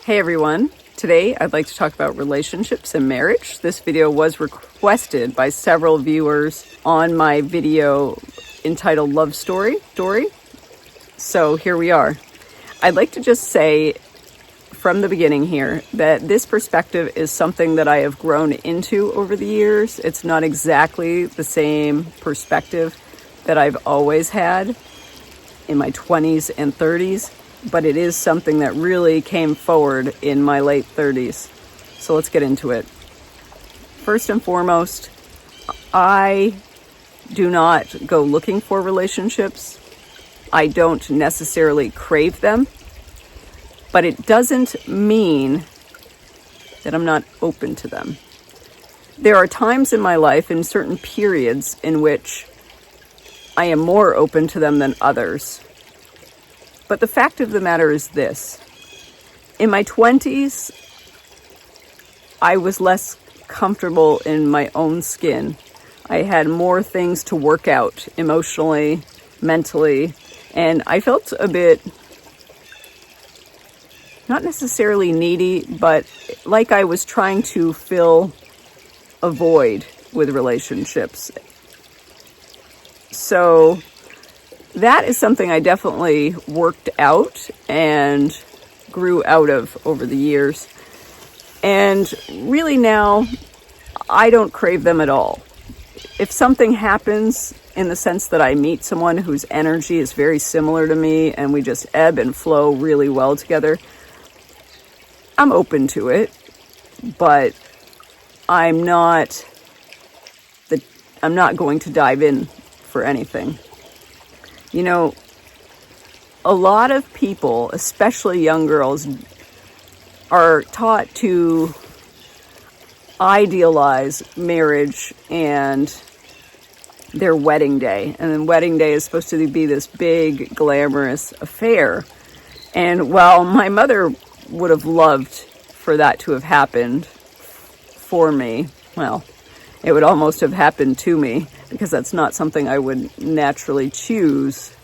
Hey everyone, today I'd like to talk about relationships and marriage. This video was requested by several viewers on my video entitled Love Story. So here we are. I'd like to just say from the beginning here that this perspective is something that I have grown into over the years. It's not exactly the same perspective that I've always had in my 20s and 30s. But it is something that really came forward in my late 30s. So let's get into it. First and foremost, I do not go looking for relationships. I don't necessarily crave them. But it doesn't mean that I'm not open to them. There are times in my life, in certain periods, in which I am more open to them than others. But the fact of the matter is this. In my 20s, I was less comfortable in my own skin. I had more things to work out emotionally, mentally, and I felt a bit, not necessarily needy, but like I was trying to fill a void with relationships. So that is something I definitely worked out and grew out of over the years. And really now, I don't crave them at all. If something happens in the sense that I meet someone whose energy is very similar to me and we just ebb and flow really well together, I'm open to it, but I'm not going to dive in for anything. You know, a lot of people, especially young girls, are taught to idealize marriage and their wedding day. And then wedding day is supposed to be this big, glamorous affair. And while my mother would have loved for that to have happened for me, well, it would almost have happened to me, because that's not something I would naturally choose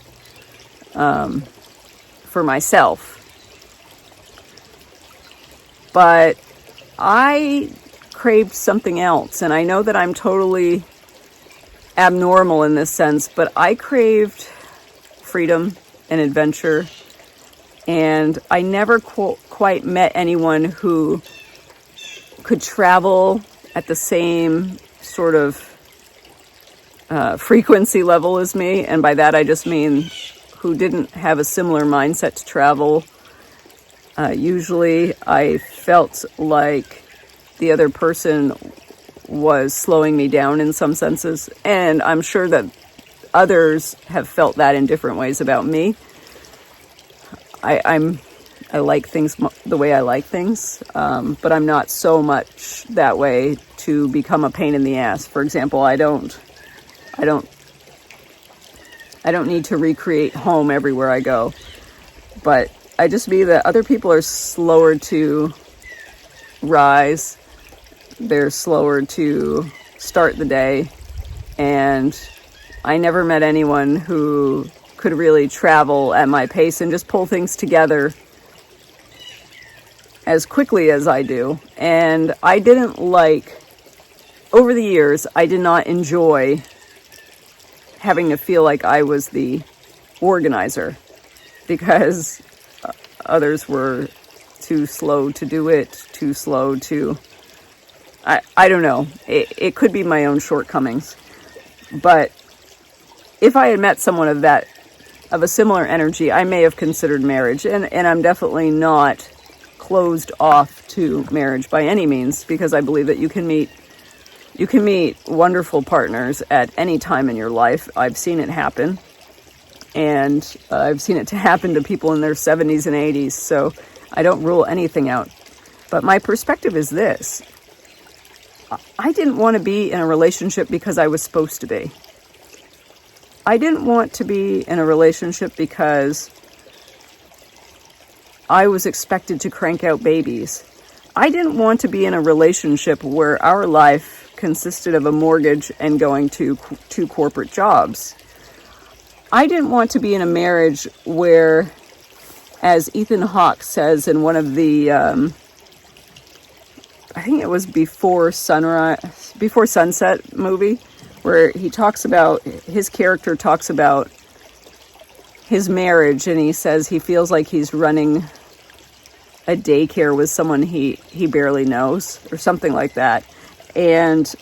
for myself. But I craved something else, and I know that I'm totally abnormal in this sense, but I craved freedom and adventure, and I never quite met anyone who could travel at the same sort of frequency level as me, and by that I just mean who didn't have a similar mindset to travel. Usually I felt like the other person was slowing me down in some senses, and I'm sure that others have felt that in different ways about me. I like things the way I like things, but I'm not so much that way to become a pain in the ass. For example, I don't need to recreate home everywhere I go, but I just mean that other people are slower to rise. They're slower to start the day, and I never met anyone who could really travel at my pace and just pull things together as quickly as I do. And I didn't over the years, I did not enjoy having to feel like I was the organizer, because others were too slow to do it, too slow to, I don't know. It could be my own shortcomings. But if I had met someone of a similar energy, I may have considered marriage. And I'm definitely not closed off to marriage by any means, because I believe that you can meet wonderful partners at any time in your life. I've seen it happen. And I've seen it happen to people in their 70s and 80s. So I don't rule anything out. But my perspective is this. I didn't want to be in a relationship because I was supposed to be. I didn't want to be in a relationship because I was expected to crank out babies. I didn't want to be in a relationship where our life consisted of a mortgage and going to 2 corporate jobs. I didn't want to be in a marriage where as Ethan Hawke says in one of the, I think it was Before Sunset movie, where he talks about, his character talks about his marriage, and he says he feels like he's running a daycare with someone he barely knows, or something like that. And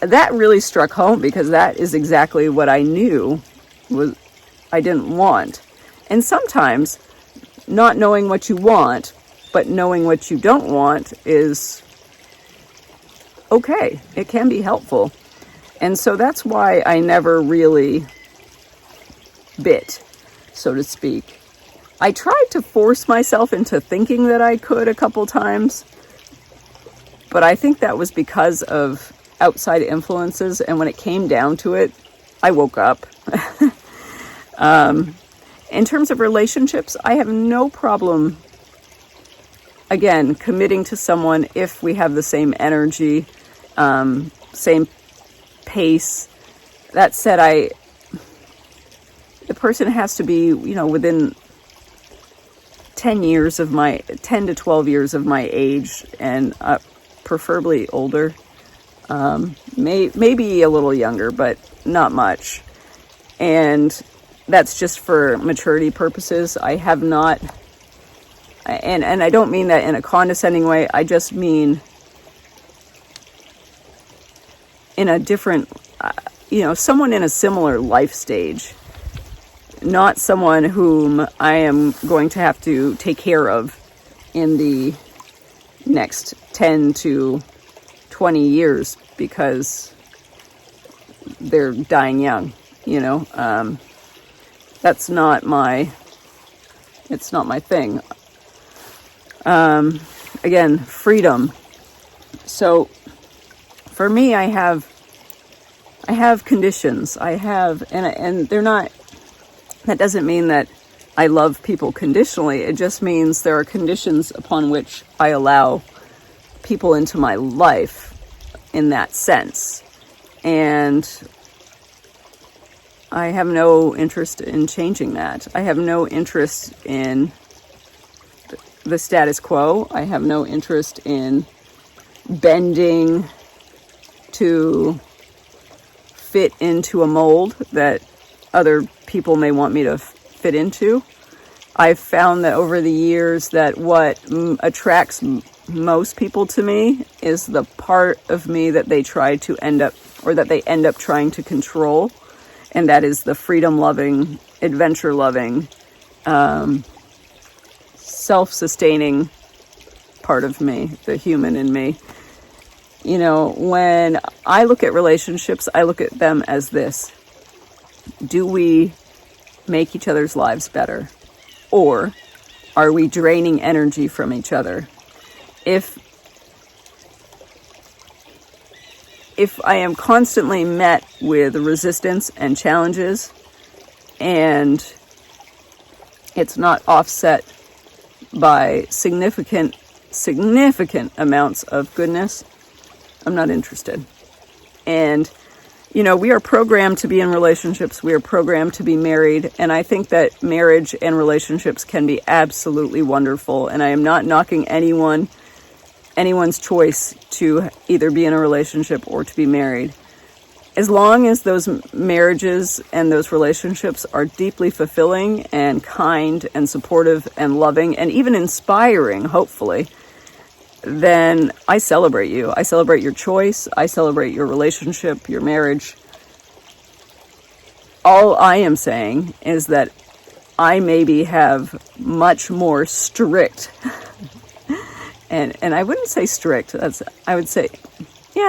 that really struck home, because that is exactly what I knew I didn't want. And sometimes not knowing what you want, but knowing what you don't want is okay. It can be helpful. And so that's why I never really bit, so to speak. I tried to force myself into thinking that I could a couple times, but I think that was because of outside influences, and when it came down to it, I woke up. In terms of relationships, I have no problem, again, committing to someone if we have the same energy, same pace. That said, the person has to be, within 10 to 12 years of my age, and preferably older. Maybe a little younger, but not much. And that's just for maturity purposes. I have not, and I don't mean that in a condescending way. I just mean in a different, someone in a similar life stage. Not someone whom I am going to have to take care of in the next 10 to 20 years because they're dying young, It's not my thing. Again, freedom. So for me, I have conditions. And they're not, that doesn't mean that I love people conditionally. It just means there are conditions upon which I allow people into my life in that sense. And I have no interest in changing that. I have no interest in the status quo. I have no interest in bending to fit into a mold that other people may want me to fit into. I've found that over the years that what attracts most people to me is the part of me that they end up trying to control. And that is the freedom-loving, adventure-loving, self-sustaining part of me, the human in me. When I look at relationships, I look at them as this. Do we make each other's lives better? Or are we draining energy from each other? If I am constantly met with resistance and challenges, and it's not offset by significant amounts of goodness, I'm not interested. And, we are programmed to be in relationships. We are programmed to be married. And I think that marriage and relationships can be absolutely wonderful. And I am not knocking anyone's choice to either be in a relationship or to be married. As long as those marriages and those relationships are deeply fulfilling and kind and supportive and loving and even inspiring, hopefully, then I celebrate you. I celebrate your choice. I celebrate your relationship, your marriage. All I am saying is that I maybe have much more strict, and I wouldn't say strict, I would say,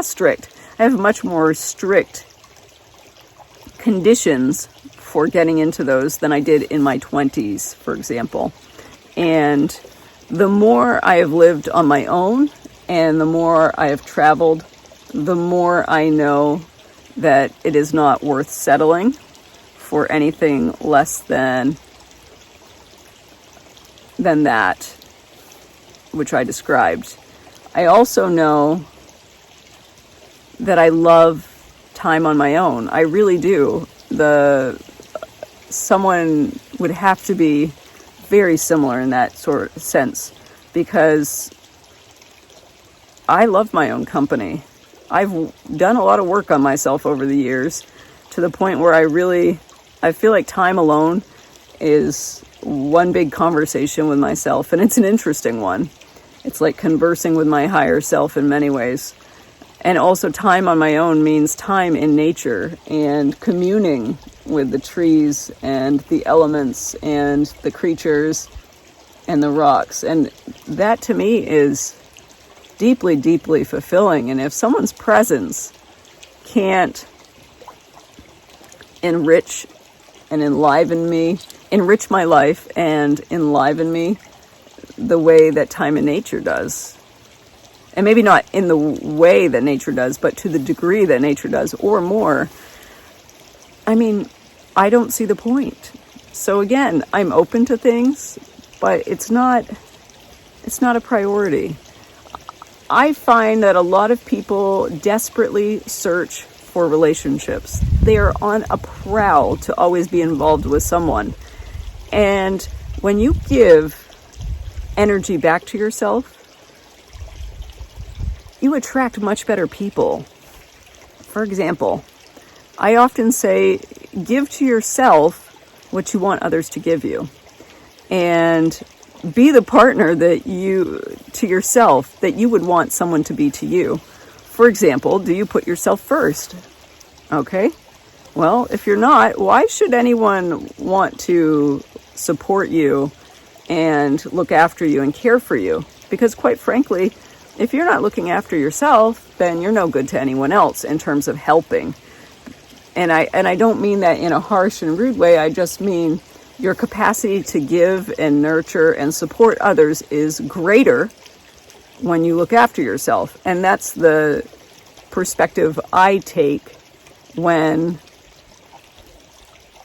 strict. I have much more strict conditions for getting into those than I did in my 20s, for example. And the more I have lived on my own and the more I have traveled, the more I know that it is not worth settling for anything less than that which I described. I also know that I love time on my own. I really do. Someone would have to be very similar in that sort of sense, because I love my own company. I've done a lot of work on myself over the years, to the point where I feel like time alone is one big conversation with myself, and it's an interesting one. It's like conversing with my higher self in many ways. And also, time on my own means time in nature and communing with the trees and the elements and the creatures and the rocks. And that to me is deeply, deeply fulfilling. And if someone's presence can't enrich and enrich my life and enliven me the way that time in nature does, and maybe not in the way that nature does, but to the degree that nature does, or more, I mean, I don't see the point. So again, I'm open to things, but it's not a priority. I find that a lot of people desperately search for relationships. They are on a prowl to always be involved with someone. And when you give energy back to yourself, you attract much better people. For example, I often say, give to yourself what you want others to give you. And be the partner to yourself that you would want someone to be to you. For example, do you put yourself first? Okay. Well, if you're not, why should anyone want to support you and look after you and care for you? Because quite frankly, if you're not looking after yourself, then you're no good to anyone else in terms of helping. And I don't mean that in a harsh and rude way. I just mean your capacity to give and nurture and support others is greater when you look after yourself. And that's the perspective I take when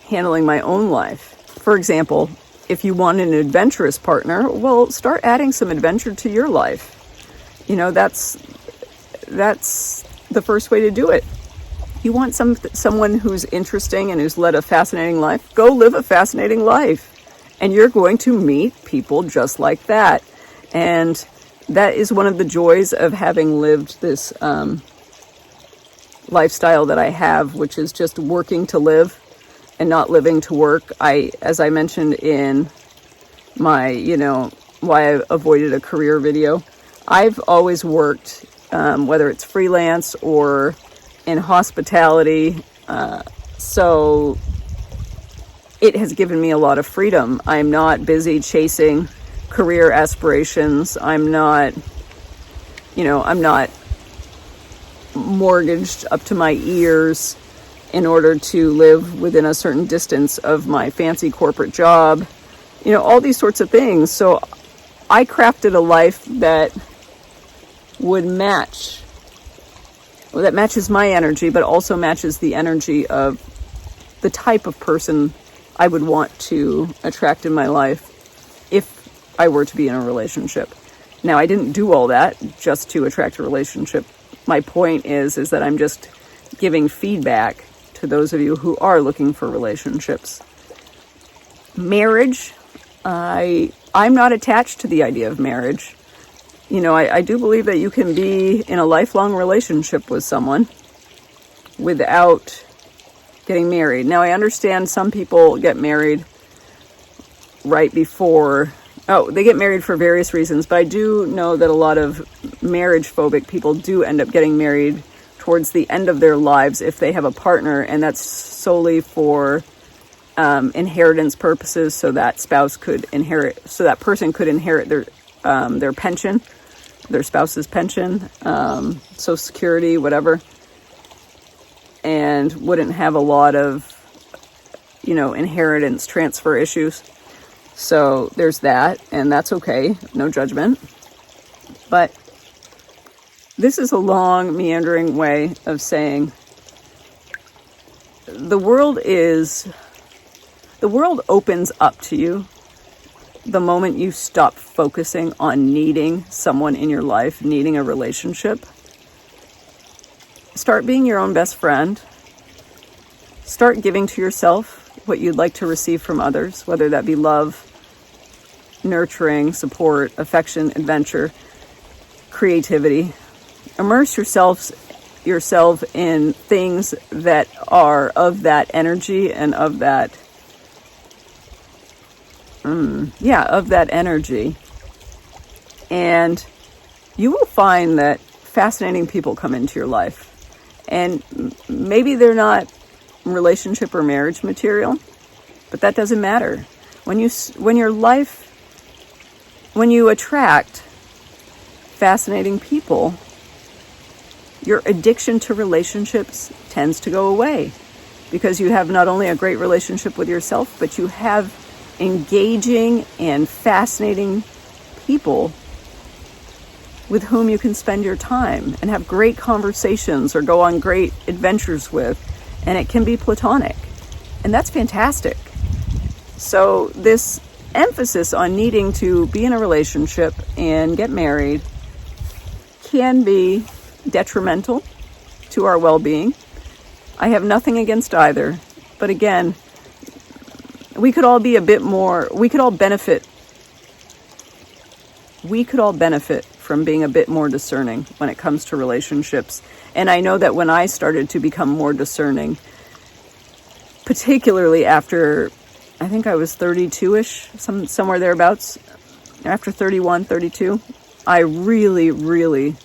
handling my own life. For example, if you want an adventurous partner, well, start adding some adventure to your life. You know, that's the first way to do it. You want someone who's interesting and who's led a fascinating life, go live a fascinating life. And you're going to meet people just like that. And that is one of the joys of having lived this lifestyle that I have, which is just working to live and not living to work. As I mentioned in my, why I avoided a career video, I've always worked, whether it's freelance or in hospitality. So it has given me a lot of freedom. I'm not busy chasing career aspirations. I'm not mortgaged up to my ears in order to live within a certain distance of my fancy corporate job. All these sorts of things. So I crafted a life that matches my energy, but also matches the energy of the type of person I would want to attract in my life if I were to be in a relationship. Now, I didn't do all that just to attract a relationship. My point is that I'm just giving feedback to those of you who are looking for relationships. Marriage, I'm not attached to the idea of marriage. I do believe that you can be in a lifelong relationship with someone without getting married. Now, I understand some people get married right before. They get married for various reasons, but I do know that a lot of marriage-phobic people do end up getting married towards the end of their lives if they have a partner, and that's solely for inheritance purposes, so that that person could inherit their pension, their spouse's pension, Social Security, whatever, and wouldn't have a lot of, inheritance transfer issues. So there's that, and that's okay, no judgment. But this is a long, meandering way of saying the world opens up to you the moment you stop focusing on needing someone in your life, needing a relationship. Start being your own best friend. Start giving to yourself what you'd like to receive from others, whether that be love, nurturing, support, affection, adventure, creativity. Immerse yourself in things that are of that energy and of that, of that energy. And you will find that fascinating people come into your life. And maybe they're not relationship or marriage material, but that doesn't matter. When you attract fascinating people, your addiction to relationships tends to go away, because you have not only a great relationship with yourself, but you have engaging and fascinating people with whom you can spend your time and have great conversations or go on great adventures with, and it can be platonic, and that's fantastic. So this emphasis on needing to be in a relationship and get married can be detrimental to our well-being. I have nothing against either, but again, we could all benefit from being a bit more discerning when it comes to relationships. And I know that when I started to become more discerning, particularly after, I think I was 32-ish, somewhere thereabouts, after 31, 32, I really, really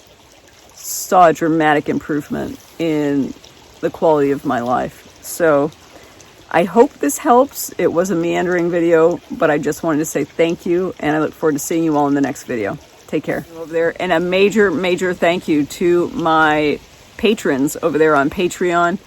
saw a dramatic improvement in the quality of my life. So I hope this helps. It was a meandering video, but I just wanted to say thank you, and I look forward to seeing you all in the next video. Take care over there. And a major, major thank you to my patrons over there on Patreon.